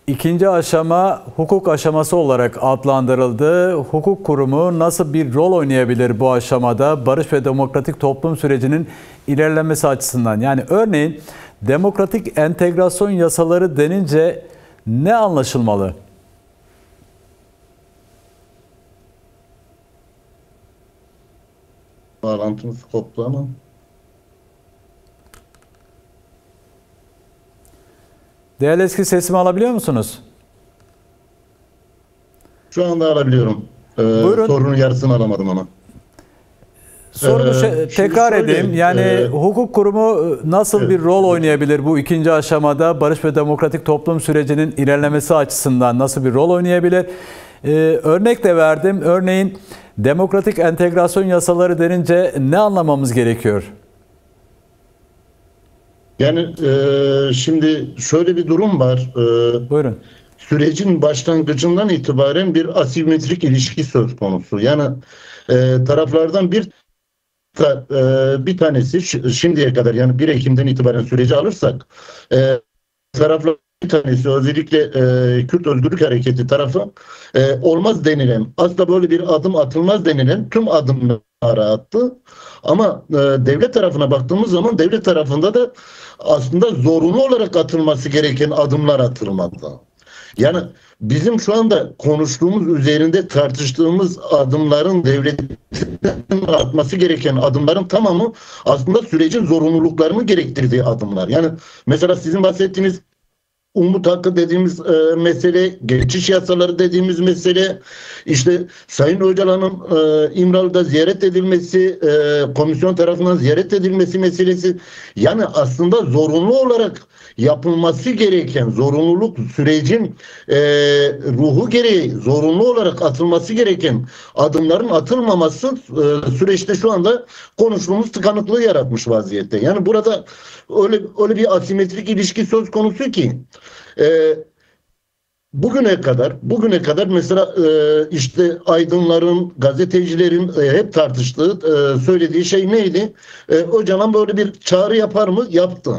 İkinci aşama hukuk aşaması olarak adlandırıldı. Hukuk kurumu nasıl bir rol oynayabilir bu aşamada barış ve demokratik toplum sürecinin ilerlemesi açısından? Yani örneğin demokratik entegrasyon yasaları denince ne anlaşılmalı? Bağlantımız koptu ama. Değerli Eski, sesimi alabiliyor musunuz? Şu anda alabiliyorum. Buyurun. Sorunun yarısını alamadım ama. Sorumu tekrar edeyim. Yani hukuk kurumu nasıl evet, bir rol oynayabilir bu ikinci aşamada barış ve demokratik toplum sürecinin ilerlemesi açısından nasıl bir rol oynayabilir? Örnek de verdim. Örneğin demokratik entegrasyon yasaları denince ne anlamamız gerekiyor? Yani şimdi şöyle bir durum var. Buyurun. Sürecin başlangıcından itibaren bir asimetrik ilişki söz konusu. Yani taraflardan bir tanesi şimdiye kadar, yani 1 Ekim'den itibaren süreci alırsak, taraflar bir tanesi, özellikle Kürt Özgürlük Hareketi tarafı, olmaz denilen, asla böyle bir adım atılmaz denilen tüm adımları attı. Ama devlet tarafına baktığımız zaman devlet tarafında da aslında zorunlu olarak atılması gereken adımlar atılmadı. Yani bizim şu anda konuştuğumuz, üzerinde tartıştığımız adımların, devletin atması gereken adımların tamamı aslında sürecin zorunluluklarını gerektirdiği adımlar. Yani mesela sizin bahsettiğiniz umut hakkı dediğimiz mesele, geçiş yasaları dediğimiz mesele, işte Sayın Öcalan'ın İmralı'da ziyaret edilmesi, komisyon tarafından ziyaret edilmesi meselesi, yani aslında zorunlu olarak yapılması gereken, zorunluluk sürecin ruhu gereği zorunlu olarak atılması gereken adımların atılmaması süreçte şu anda konuştuğumuz tıkanıklığı yaratmış vaziyette. Yani burada öyle bir asimetrik ilişki söz konusu ki bugüne kadar mesela işte aydınların, gazetecilerin hep tartıştığı, söylediği şey neydi? Öcalan böyle bir çağrı yapar mı? Yaptı.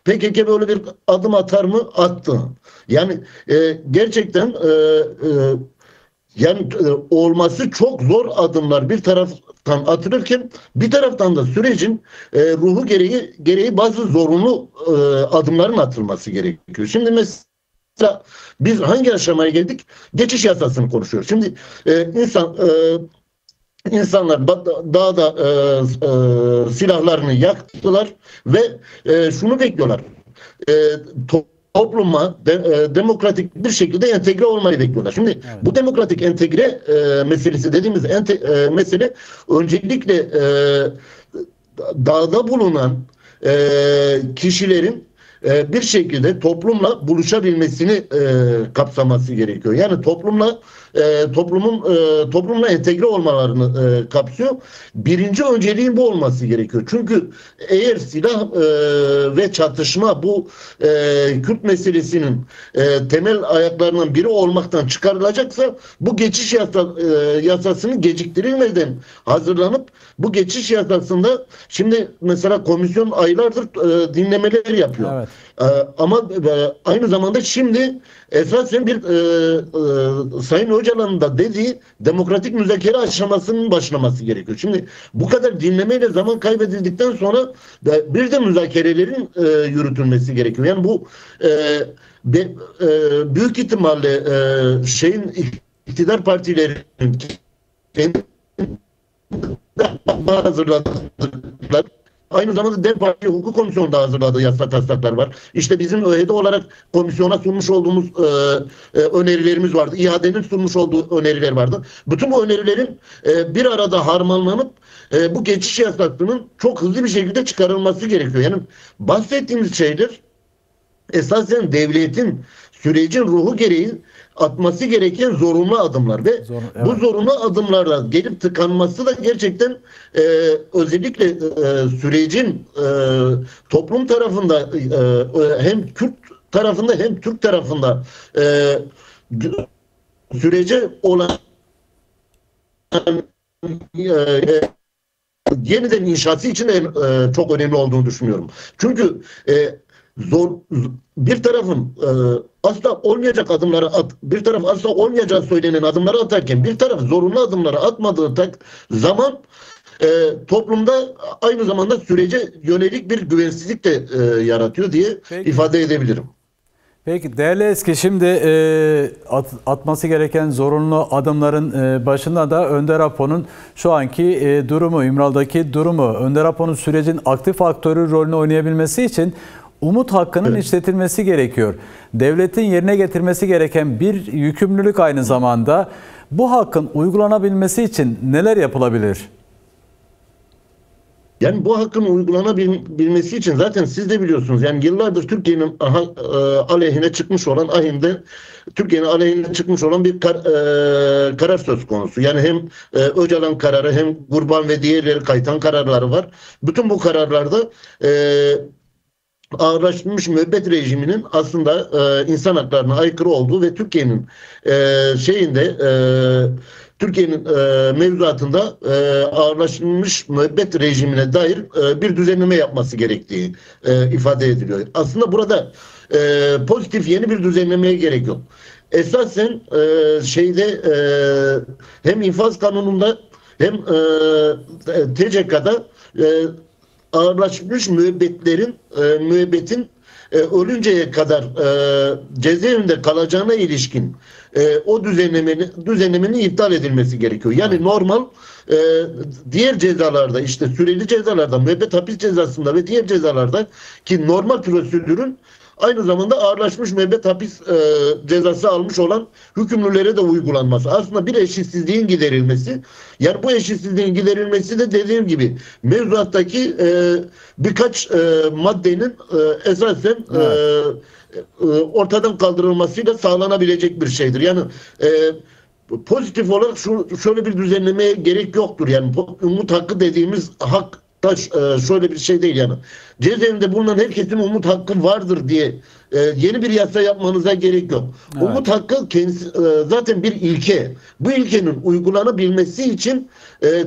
PKK böyle bir adım atar mı? Attı. Yani gerçekten olması çok zor adımlar bir taraftan atılırken, bir taraftan da sürecin ruhu gereği bazı zorunlu adımların atılması gerekiyor. Şimdi mesela biz hangi aşamaya geldik? Geçiş yasasını konuşuyoruz. Şimdi insanlar dağda silahlarını yaktılar ve şunu bekliyorlar. E, Topluma demokratik bir şekilde entegre olmayı bekliyorlar. Şimdi Evet. bu demokratik entegre meselesi dediğimiz mesele öncelikle dağda bulunan kişilerin bir şekilde toplumla buluşabilmesini kapsaması gerekiyor. Yani toplumla entegre olmalarını kapsıyor. Birinci önceliğin bu olması gerekiyor. Çünkü eğer silah ve çatışma bu Kürt meselesinin temel ayaklarından biri olmaktan çıkarılacaksa, bu geçiş yasasını geciktirilmeden hazırlanıp bu geçiş yasasında, şimdi mesela komisyon aylardır dinlemeler yapıyor. Evet. Ama aynı zamanda şimdi esasen bir Sayın Öcalan'ın da dediği demokratik müzakere aşamasının başlaması gerekiyor. Şimdi bu kadar dinlemeyle zaman kaybedildikten sonra bir de müzakerelerin yürütülmesi gerekiyor. Yani bu büyük ihtimalle iktidar partilerinin kendi hazırladıkları, aynı zamanda DEM Parti Hukuk Komisyonu'nda hazırladığı yasa taslaklar var. İşte bizim ÖHD olarak komisyona sunmuş olduğumuz önerilerimiz vardı. İHA'denin sunmuş olduğu öneriler vardı. Bütün bu önerilerin bir arada harmanlanıp bu geçiş yasasının çok hızlı bir şekilde çıkarılması gerekiyor. Yani bahsettiğimiz şeyler esasen devletin sürecin ruhu gereği atması gereken zorunlu adımlar ve Evet. bu zorunlu adımlarla gelip tıkanması da gerçekten özellikle sürecin toplum tarafında, hem Kürt tarafında hem Türk tarafında sürece olan yeniden inşası için de çok önemli olduğunu düşünüyorum. Çünkü zor, bir tarafın asla olmayacak adımları bir taraf asla olmayacağı söylenen adımları atarken bir taraf zorunlu adımları atmadığı zaman toplumda aynı zamanda sürece yönelik bir güvensizlik de yaratıyor diye Peki. ifade edebilirim. Peki değerli Eski, şimdi atması gereken zorunlu adımların başında da Önder Apo'nun şu anki durumu, İmralı'daki durumu. Önder Apo'nun sürecin aktif aktörü rolünü oynayabilmesi için umut hakkının işletilmesi gerekiyor. Devletin yerine getirmesi gereken bir yükümlülük aynı zamanda. Bu hakkın uygulanabilmesi için neler yapılabilir? Yani bu hakkın uygulanabilmesi için zaten siz de biliyorsunuz. Yani yıllardır Türkiye'nin aleyhine çıkmış olan Türkiye'nin aleyhine çıkmış olan bir karar söz konusu. Yani hem Öcalan kararı hem Kurban ve diğerleri kaytan kararları var. Bütün bu kararlarda ağırlaştırılmış müebbet rejiminin aslında insan haklarına aykırı olduğu ve Türkiye'nin Türkiye'nin mevzuatında ağırlaştırılmış müebbet rejimine dair bir düzenleme yapması gerektiği ifade ediliyor. Aslında burada pozitif yeni bir düzenlemeye gerek yok. Esasen hem infaz kanununda hem TCK'da ağırlaşmış müebbetin ölünceye kadar cezaevinde kalacağına ilişkin o düzenlemenin iptal edilmesi gerekiyor. Yani normal diğer cezalarda, işte süreli cezalarda, müebbet hapis cezasında ve diğer cezalarda ki normal prosedürün aynı zamanda ağırlaşmış müebbet hapis cezası almış olan hükümlülere de uygulanması. Aslında bir eşitsizliğin giderilmesi. Yani bu eşitsizliğin giderilmesi de dediğim gibi mevzuattaki birkaç maddenin esasen ortadan kaldırılmasıyla sağlanabilecek bir şeydir. Yani pozitif olarak şöyle bir düzenlemeye gerek yoktur. Yani umut hakkı dediğimiz hak da şöyle bir şey değil yani. Cezaevinde bulunan herkesin umut hakkı vardır diye yeni bir yasa yapmanıza gerek yok. Evet. Umut hakkı kendisi, zaten bir ilke. Bu ilkenin uygulanabilmesi için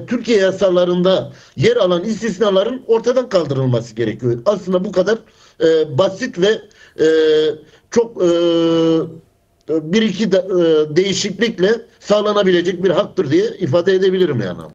Türkiye yasalarında yer alan istisnaların ortadan kaldırılması gerekiyor. Aslında bu kadar basit ve çok bir iki değişiklikle sağlanabilecek bir haktır diye ifade edebilirim yani.